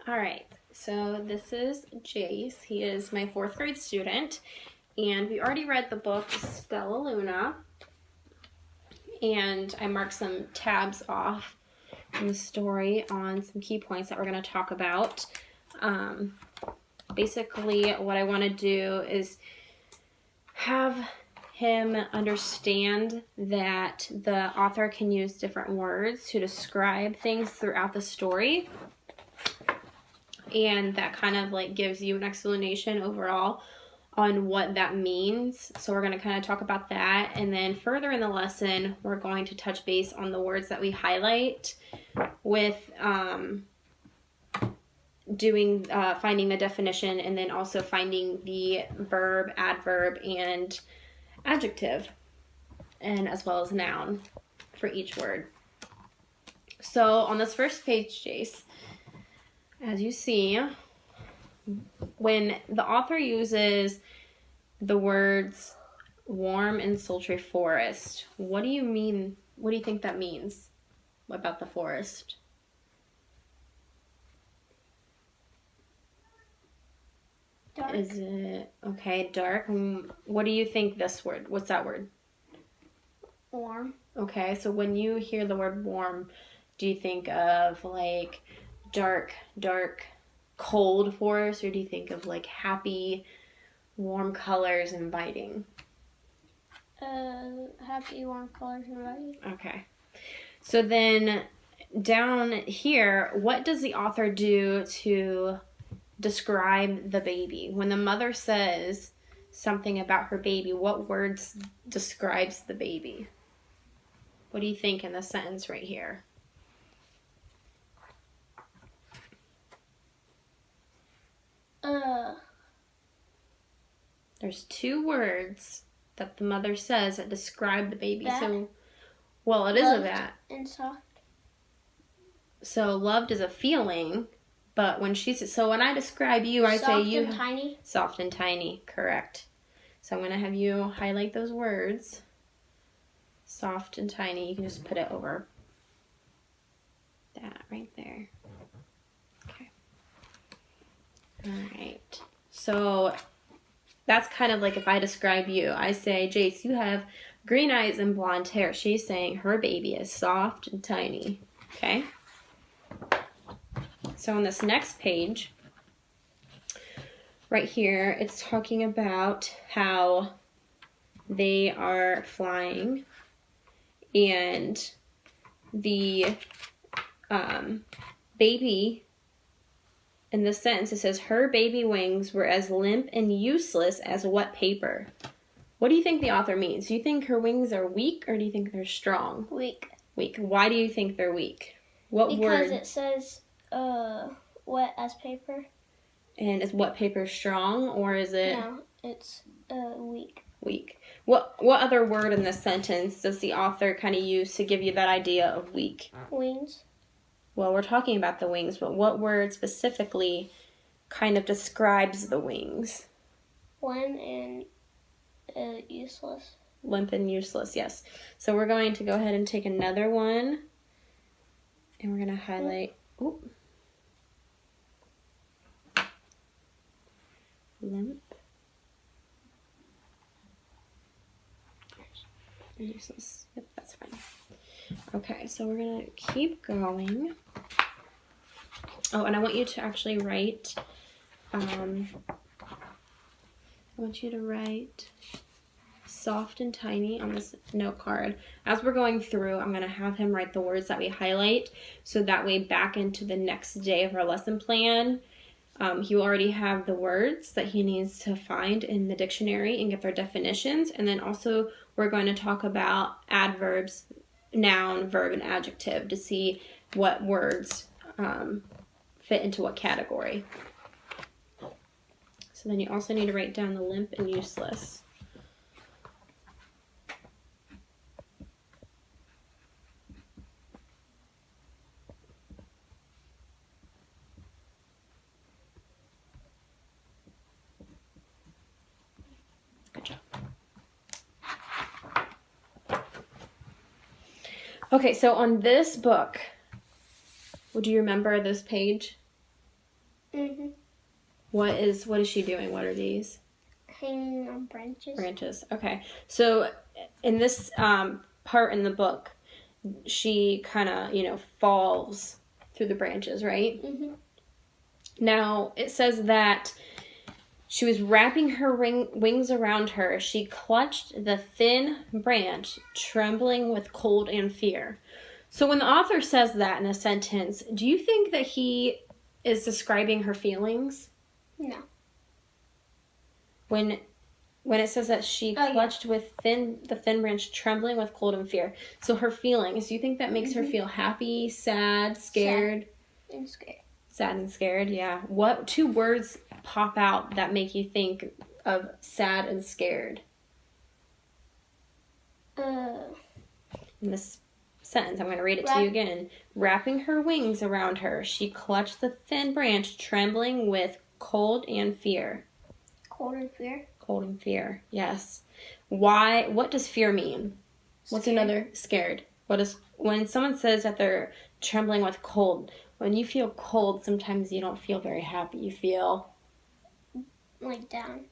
All right, so this is Jace. He is my 4th grade student, and we already read the book Stellaluna, and I marked some tabs off in the story on some key points that we're going to talk about. Basically, what I want to do is have him understand that the author can use different words to describe things throughout the story. And that kind of like gives you an explanation overall on what that means. So we're going to kind of talk about that. And then further in the lesson, we're going to touch base on the words that we highlight with finding the definition, and then also finding the verb, adverb, and adjective, and as well as noun for each word. So on this first page, Jace, as you see, when the author uses the words warm and sultry forest, what do you mean? What do you think that means about the forest? Dark. Is it, okay, dark? What do you think this word, what's that word? Warm. Okay, so when you hear the word warm, do you think of like dark, cold forest, or do you think of like happy, warm colors, inviting? Happy, warm colors, inviting. Okay. So then down here, what does the author do to describe the baby? When the mother says something about her baby, what words describes the baby? What do you think in the sentence right here? There's 2 words that the mother says that describe the baby. That? So, well, it is a that. And soft. So loved is a feeling, but when when I describe you, I say you soft and tiny. Soft and tiny, correct. So I'm going to have you highlight those words. Soft and tiny. You can just put it over that right there. Okay. All right. So that's kind of like if I describe you. I say, Jace, you have green eyes and blonde hair. She's saying her baby is soft and tiny. Okay? So on this next page, right here, it's talking about how they are flying, and the baby, in this sentence, it says, her baby wings were as limp and useless as wet paper. What do you think the author means? Do you think her wings are weak, or do you think they're strong? Weak. Weak. Why do you think they're weak? What because word? Because it says wet as paper. And is wet paper strong, or is it? No, it's weak. Weak. What other word in this sentence does the author kind of use to give you that idea of weak? Wings. Well, we're talking about the wings, but what word specifically kind of describes the wings? Limp and useless. Limp and useless, yes. So we're going to go ahead and take another one, and we're going to highlight. Ooh. Limp. Useless. Yep, that's fine. Okay, so we're going to keep going. Oh, and I want you to actually write, I want you to write soft and tiny on this note card. As we're going through, I'm going to have him write the words that we highlight, so that way back into the next day of our lesson plan, he will already have the words that he needs to find in the dictionary and get their definitions. And then also we're going to talk about adverbs, noun, verb, and adjective to see what words fit into what category. So then you also need to write down the limp and useless. Good job. Okay, so on this book, would you remember this page? Mhm. What is she doing? What are these? Hanging on branches. Branches. Okay. So in this part in the book, she kind of, falls through the branches, right? Mhm. Now, it says that she was wrapping her wings around her. She clutched the thin branch, trembling with cold and fear. So when the author says that in a sentence, do you think that he is describing her feelings? No. When it says that she clutched with the thin branch, trembling with cold and fear. So her feelings, do you think that makes her feel happy, sad, scared? Sad and scared. Sad and scared, yeah. What 2 words pop out that make you think of sad and scared? In this sentence, I'm going to read it to you again. Wrapping her wings around her, she clutched the thin branch, trembling with cold and fear. Cold and fear? Cold and fear, yes. Why? What does fear mean? What's another? Scared. When someone says that they're trembling with cold, when you feel cold, sometimes you don't feel very happy. You feel like down.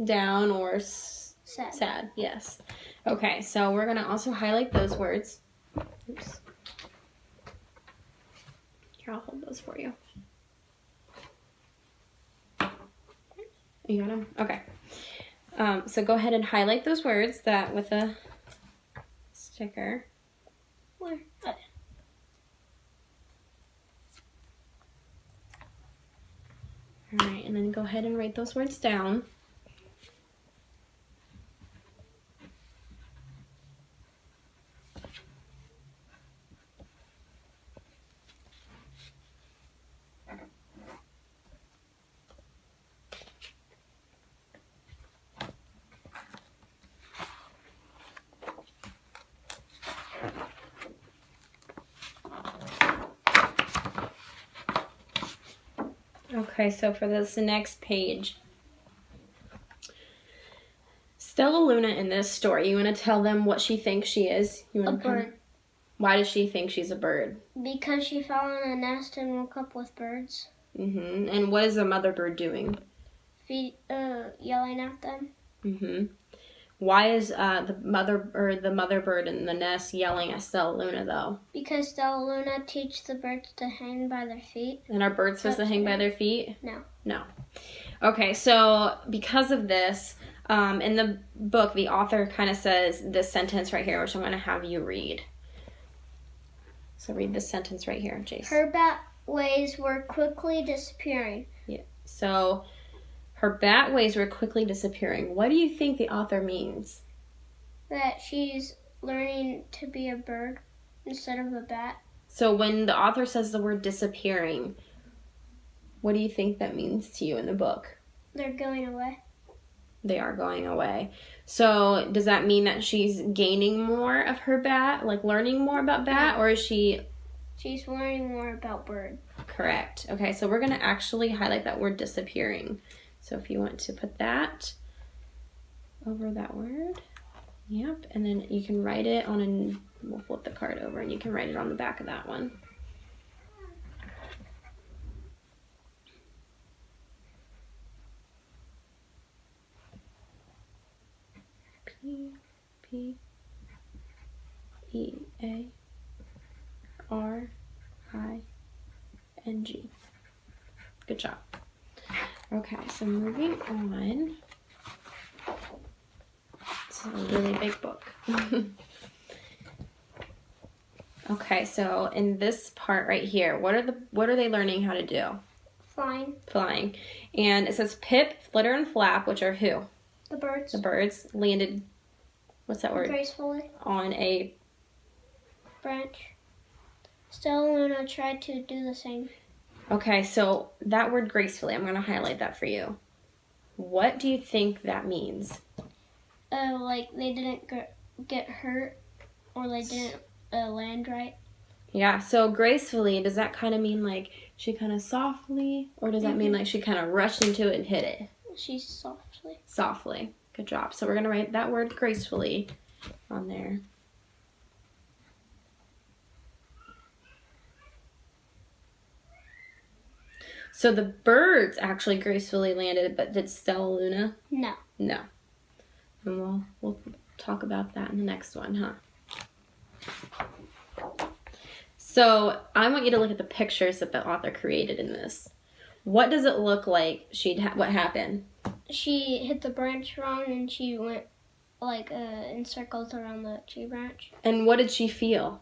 Down or sad, yes. Okay, so we're going to also highlight those words. Oops. Here, I'll hold those for you. You got them? Okay. So go ahead and highlight those words that with a sticker. Where? All right, and then go ahead and write those words down. Okay, so for this next page, Stellaluna in this story, you want to tell them what she thinks she is? A bird. Why does she think she's a bird? Because she fell in a nest and woke up with birds. And what is the mother bird doing? Yelling at them. Why is the mother bird in the nest yelling at Stellaluna though? Because Stellaluna teaches the birds to hang by their feet. And are birds supposed to hang by their feet? No. Okay, so because of this, in the book, the author kind of says this sentence right here, which I'm going to have you read. So read this sentence right here, Jace. Her bat ways were quickly disappearing. Yeah. So her bat ways were quickly disappearing. What do you think the author means? That she's learning to be a bird instead of a bat. So when the author says the word disappearing, what do you think that means to you in the book? They're going away. They are going away. So does that mean that she's gaining more of her bat, like learning more about bat, or is she... She's learning more about bird. Correct. Okay, so we're going to actually highlight that word disappearing. So if you want to put that over that word. Yep, and then you can write it on we'll flip the card over and you can write it on the back of that one. P-E-A-R-I-N-G. Good job. Okay, so moving on. This is a really big book. Okay, so in this part right here, what are they learning how to do? Flying. And it says Pip, Flitter, and Flap, which are who? The birds. The birds landed, what's that word? Gracefully. On a branch. Stellaluna tried to do the same. Okay, so that word gracefully, I'm going to highlight that for you. What do you think that means? Like they didn't get hurt or they didn't land right. Yeah, so gracefully, does that kind of mean like she kind of softly, or does that mean like she kind of rushed into it and hit it? She's softly. Softly. Good job. So we're going to write that word gracefully on there. So the birds actually gracefully landed, but did Stellaluna? No. No. And we'll talk about that in the next one, huh? So I want you to look at the pictures that the author created in this. What does it look like what happened? She hit the branch wrong and she went like in circles around the tree branch. And what did she feel?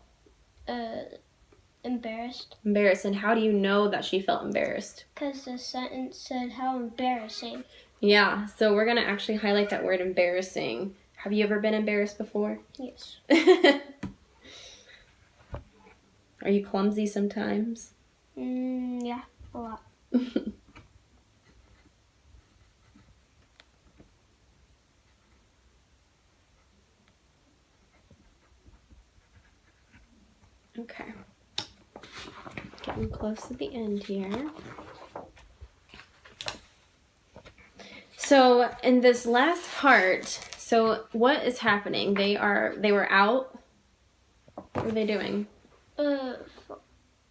Embarrassed. Embarrassed. And how do you know that she felt embarrassed? Because the sentence said, how embarrassing. Yeah, so we're going to actually highlight that word embarrassing. Have you ever been embarrassed before? Yes. Are you clumsy sometimes? Yeah, a lot. Okay. Getting close to the end here. So in this last part, so what is happening? They were out. What were they doing?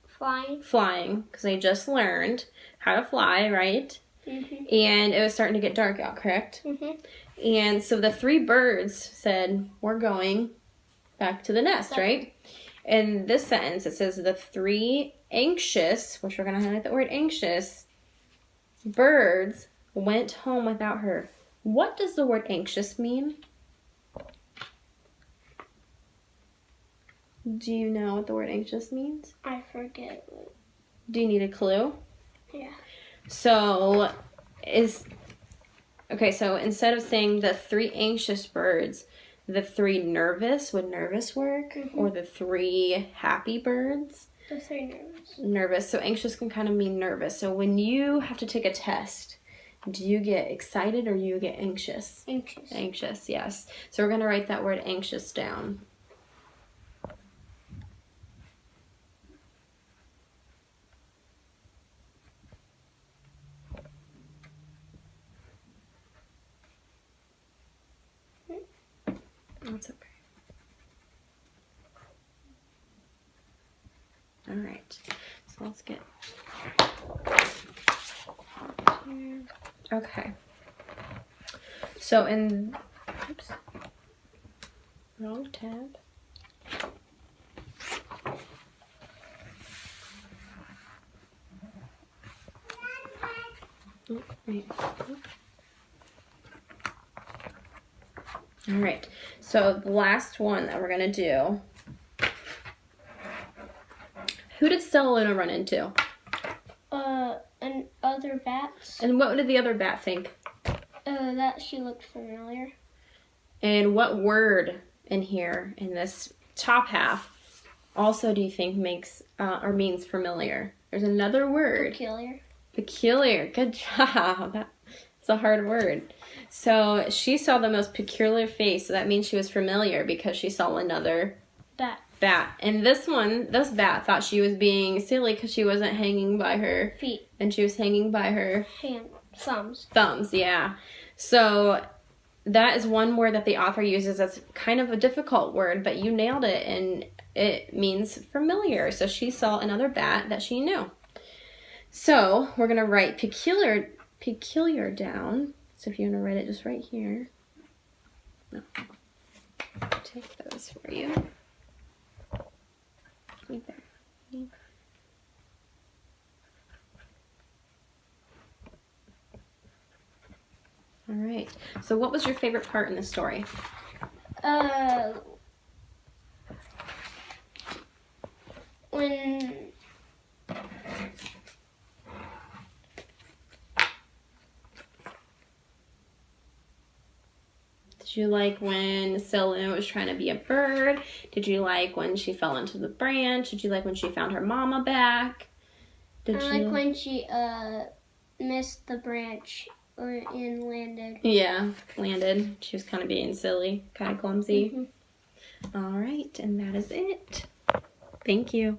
Flying. Flying, because they just learned how to fly, right? Mm-hmm. And it was starting to get dark out, correct? Mm-hmm. And so the 3 birds said, we're going back to the nest, right? In this sentence, it says the 3 anxious, which we're going to highlight the word anxious, birds went home without her. What does the word anxious mean? Do you know what the word anxious means? I forget. Do you need a clue? Yeah. So instead of saying the 3 anxious birds, the 3 nervous, would nervous work? Mm-hmm. Or the 3 happy birds? The 3 nervous. Nervous. So anxious can kind of mean nervous. So when you have to take a test, do you get excited or do you get anxious? Anxious. Anxious, yes. So we're going to write that word anxious down. That's okay. All right. So let's get here. Okay. So oops, wrong tab. Oh, wait. All right, so the last one that we're going to do, who did Stellaluna run into? And other bats. And what did the other bat think? That she looked familiar. And what word in here, in this top half, also do you think makes or means familiar? There's another word. Peculiar. Peculiar, good job. That's a hard word. So she saw the most peculiar face, so that means she was familiar because she saw another bat. And this bat thought she was being silly because she wasn't hanging by her feet. And she was hanging by her thumbs. Thumbs, yeah. So that is one word that the author uses that's kind of a difficult word, but you nailed it, and it means familiar. So she saw another bat that she knew. So we're going to write peculiar down. So if you want to write it just right here. No. I'll take those for you. Right there. All right. So what was your favorite part in the story? When Did you like when Stellaluna was trying to be a bird? Did you like when she fell into the branch? Did you like when she found her mama back? I like when she missed the branch and landed. Yeah, landed. She was kind of being silly, kind of clumsy. Mm-hmm. All right, and that is it. Thank you.